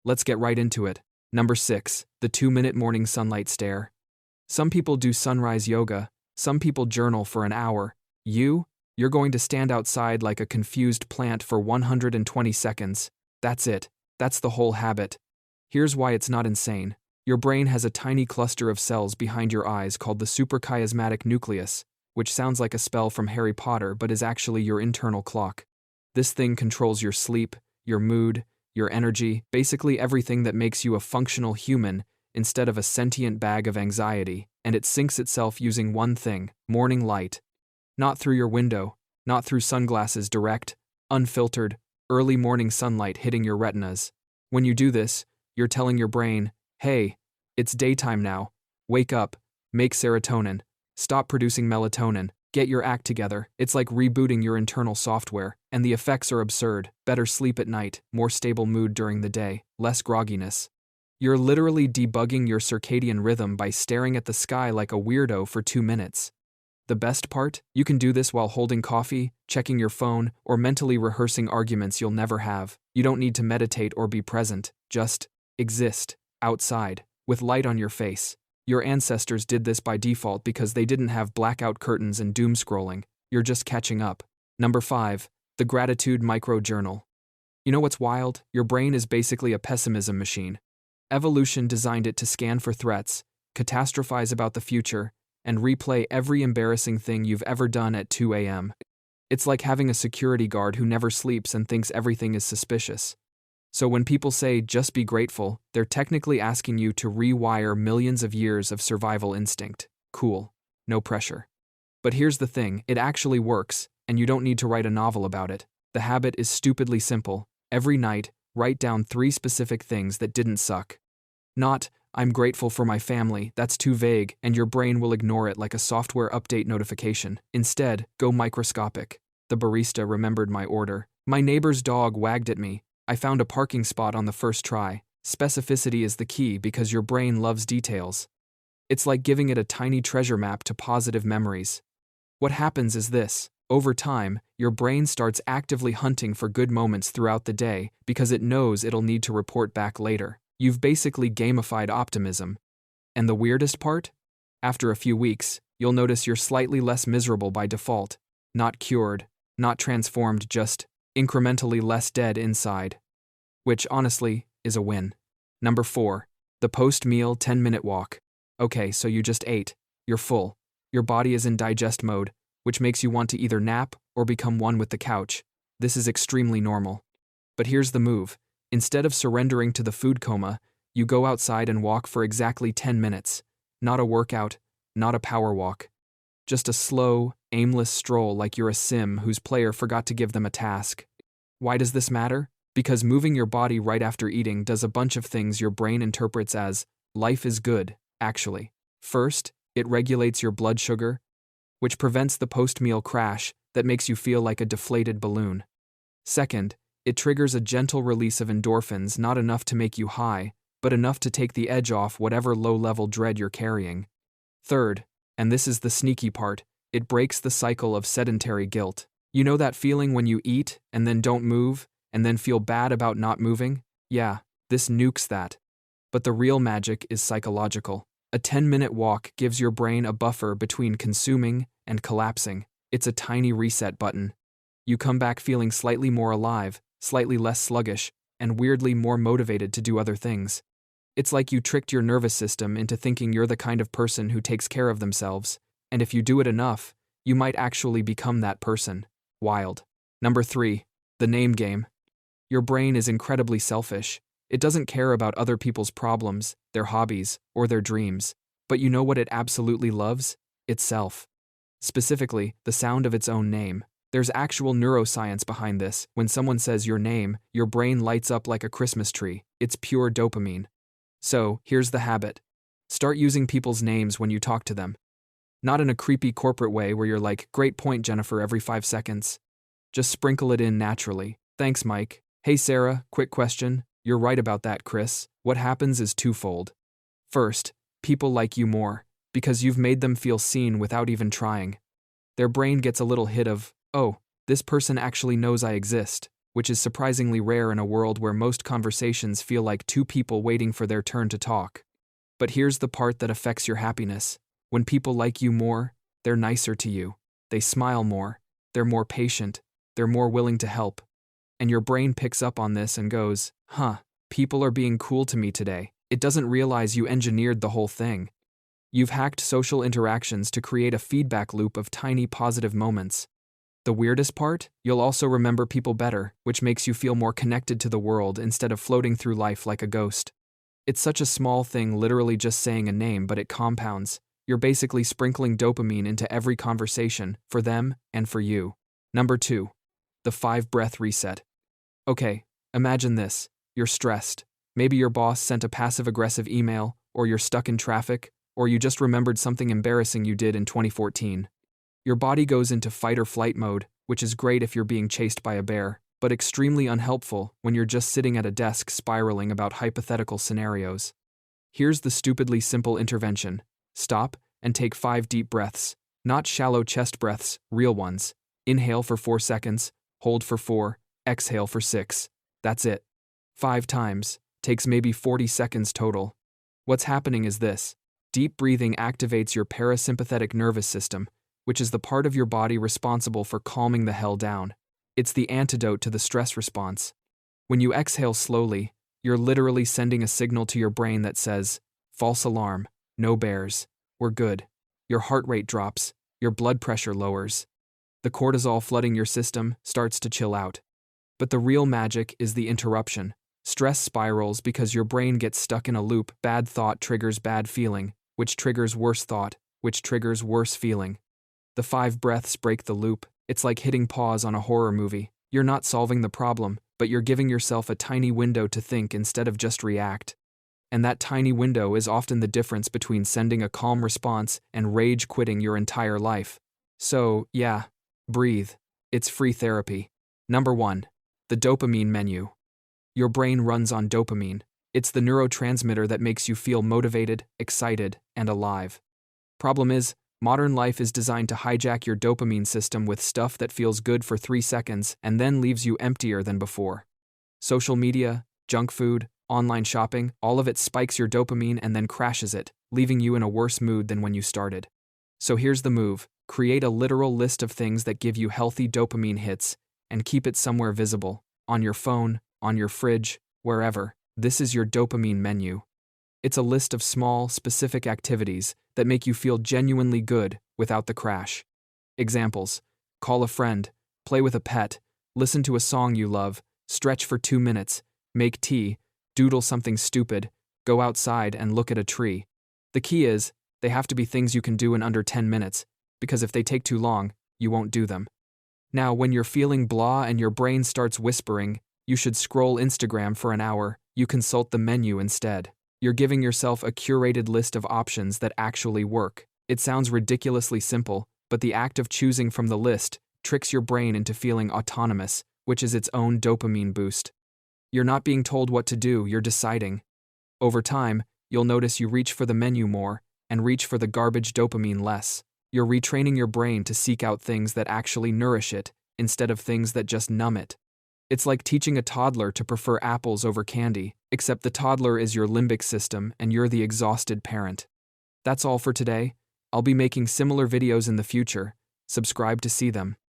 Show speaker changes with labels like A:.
A: Let's get right into it. Number 6. The 2-minute morning sunlight stare. Some people do sunrise yoga, some people journal for an hour. You're going to stand outside like a confused plant for 120 seconds. That's it. That's the whole habit. Here's why it's not insane. Your brain has a tiny cluster of cells behind your eyes called the suprachiasmatic nucleus, which sounds like a spell from Harry Potter but is actually your internal clock. This thing controls your sleep, your mood, your energy, basically everything that makes you a functional human instead of a sentient bag of anxiety, and it syncs itself using one thing: morning light. Not through your window, not through sunglasses, direct, unfiltered, early morning sunlight hitting your retinas. When you do this, you're telling your brain, hey, it's daytime now. Wake up, make serotonin, stop producing melatonin, get your act together. It's like rebooting your internal software, and the effects are absurd. Better sleep at night, more stable mood during the day, less grogginess. You're literally debugging your circadian rhythm by staring at the sky like a weirdo for 2 minutes. The best part? You can do this while holding coffee, checking your phone, or mentally rehearsing arguments you'll never have. You don't need to meditate or be present, just exist, outside, with light on your face. Your ancestors did this by default because they didn't have blackout curtains and doom scrolling. You're just catching up. Number 5. The gratitude micro-journal. You know what's wild? Your brain is basically a pessimism machine. Evolution designed it to scan for threats, catastrophize about the future, and replay every embarrassing thing you've ever done at 2 a.m. It's like having a security guard who never sleeps and thinks everything is suspicious. So when people say, just be grateful, they're technically asking you to rewire millions of years of survival instinct. Cool. No pressure. But here's the thing, it actually works, and you don't need to write a novel about it. The habit is stupidly simple. Every night, write down 3 specific things that didn't suck. Not, I'm grateful for my family, that's too vague, and your brain will ignore it like a software update notification. Instead, go microscopic. The barista remembered my order. My neighbor's dog wagged at me. I found a parking spot on the first try. Specificity is the key because your brain loves details. It's like giving it a tiny treasure map to positive memories. What happens is this. Over time, your brain starts actively hunting for good moments throughout the day because it knows it'll need to report back later. You've basically gamified optimism. And the weirdest part? After a few weeks, you'll notice you're slightly less miserable by default. Not cured, not transformed, just incrementally less dead inside. Which, honestly, is a win. Number 4. The post-meal 10-minute walk. Okay, so you just ate. You're full. Your body is in digest mode, which makes you want to either nap or become one with the couch. This is extremely normal. But here's the move. Instead of surrendering to the food coma, you go outside and walk for exactly 10 minutes. Not a workout, not a power walk. Just a slow, aimless stroll like you're a sim whose player forgot to give them a task. Why does this matter? Because moving your body right after eating does a bunch of things your brain interprets as, life is good, actually. First, it regulates your blood sugar, which prevents the post-meal crash that makes you feel like a deflated balloon. Second, it triggers a gentle release of endorphins, not enough to make you high, but enough to take the edge off whatever low-level dread you're carrying. Third, and this is the sneaky part, it breaks the cycle of sedentary guilt. You know that feeling when you eat and then don't move, and then feel bad about not moving? Yeah, this nukes that. But the real magic is psychological. A 10-minute walk gives your brain a buffer between consuming and collapsing. It's a tiny reset button. You come back feeling slightly more alive, slightly less sluggish, and weirdly more motivated to do other things. It's like you tricked your nervous system into thinking you're the kind of person who takes care of themselves, and if you do it enough, you might actually become that person. Wild. Number 3. The name game. Your brain is incredibly selfish. It doesn't care about other people's problems, their hobbies, or their dreams. But you know what it absolutely loves? Itself. Specifically, the sound of its own name. There's actual neuroscience behind this. When someone says your name, your brain lights up like a Christmas tree. It's pure dopamine. So, here's the habit. Start using people's names when you talk to them. Not in a creepy corporate way where you're like, great point, Jennifer, every 5 seconds. Just sprinkle it in naturally. Thanks, Mike. Hey, Sarah, quick question. You're right about that, Chris. What happens is twofold. First, people like you more, because you've made them feel seen without even trying. Their brain gets a little hit of, oh, this person actually knows I exist. which is surprisingly rare in a world where most conversations feel like two people waiting for their turn to talk. But here's the part that affects your happiness. When people like you more, they're nicer to you. They smile more. They're more patient. They're more willing to help. And your brain picks up on this and goes, people are being cool to me today. It doesn't realize you engineered the whole thing. You've hacked social interactions to create a feedback loop of tiny positive moments. The weirdest part? You'll also remember people better, which makes you feel more connected to the world instead of floating through life like a ghost. It's such a small thing, literally just saying a name, but it compounds. You're basically sprinkling dopamine into every conversation, for them and for you. Number 2. The 5-breath reset. Okay, imagine this. You're stressed. Maybe your boss sent a passive-aggressive email, or you're stuck in traffic, or you just remembered something embarrassing you did in 2014. Your body goes into fight or flight mode, which is great if you're being chased by a bear, but extremely unhelpful when you're just sitting at a desk spiraling about hypothetical scenarios. Here's the stupidly simple intervention. Stop and take 5 deep breaths. Not shallow chest breaths, real ones. Inhale for 4 seconds, hold for 4, exhale for 6. That's it. 5 times. Takes maybe 40 seconds total. What's happening is this. Deep breathing activates your parasympathetic nervous system, which is the part of your body responsible for calming the hell down. It's the antidote to the stress response. When you exhale slowly, you're literally sending a signal to your brain that says, false alarm, no bears, we're good. Your heart rate drops, your blood pressure lowers. The cortisol flooding your system starts to chill out. But the real magic is the interruption. Stress spirals because your brain gets stuck in a loop. Bad thought triggers bad feeling, which triggers worse thought, which triggers worse feeling. The 5 breaths break the loop. It's like hitting pause on a horror movie. You're not solving the problem, but you're giving yourself a tiny window to think instead of just react. And that tiny window is often the difference between sending a calm response and rage quitting your entire life. So, yeah, breathe. It's free therapy. Number 1. The dopamine menu. Your brain runs on dopamine. It's the neurotransmitter that makes you feel motivated, excited, and alive. Problem is, modern life is designed to hijack your dopamine system with stuff that feels good for 3 seconds and then leaves you emptier than before. Social media, junk food, online shopping, all of it spikes your dopamine and then crashes it, leaving you in a worse mood than when you started. So here's the move. Create a literal list of things that give you healthy dopamine hits and keep it somewhere visible, on your phone, on your fridge, wherever. This is your dopamine menu. It's a list of small, specific activities that make you feel genuinely good without the crash. Examples: call a friend, play with a pet, listen to a song you love, stretch for 2 minutes, make tea, doodle something stupid, go outside and look at a tree. The key is, they have to be things you can do in under 10 minutes, because if they take too long, you won't do them. Now, when you're feeling blah and your brain starts whispering, you should scroll Instagram for an hour, you consult the menu instead. You're giving yourself a curated list of options that actually work. It sounds ridiculously simple, but the act of choosing from the list tricks your brain into feeling autonomous, which is its own dopamine boost. You're not being told what to do, you're deciding. Over time, you'll notice you reach for the menu more and reach for the garbage dopamine less. You're retraining your brain to seek out things that actually nourish it, instead of things that just numb it. It's like teaching a toddler to prefer apples over candy, except the toddler is your limbic system and you're the exhausted parent. That's all for today. I'll be making similar videos in the future. Subscribe to see them.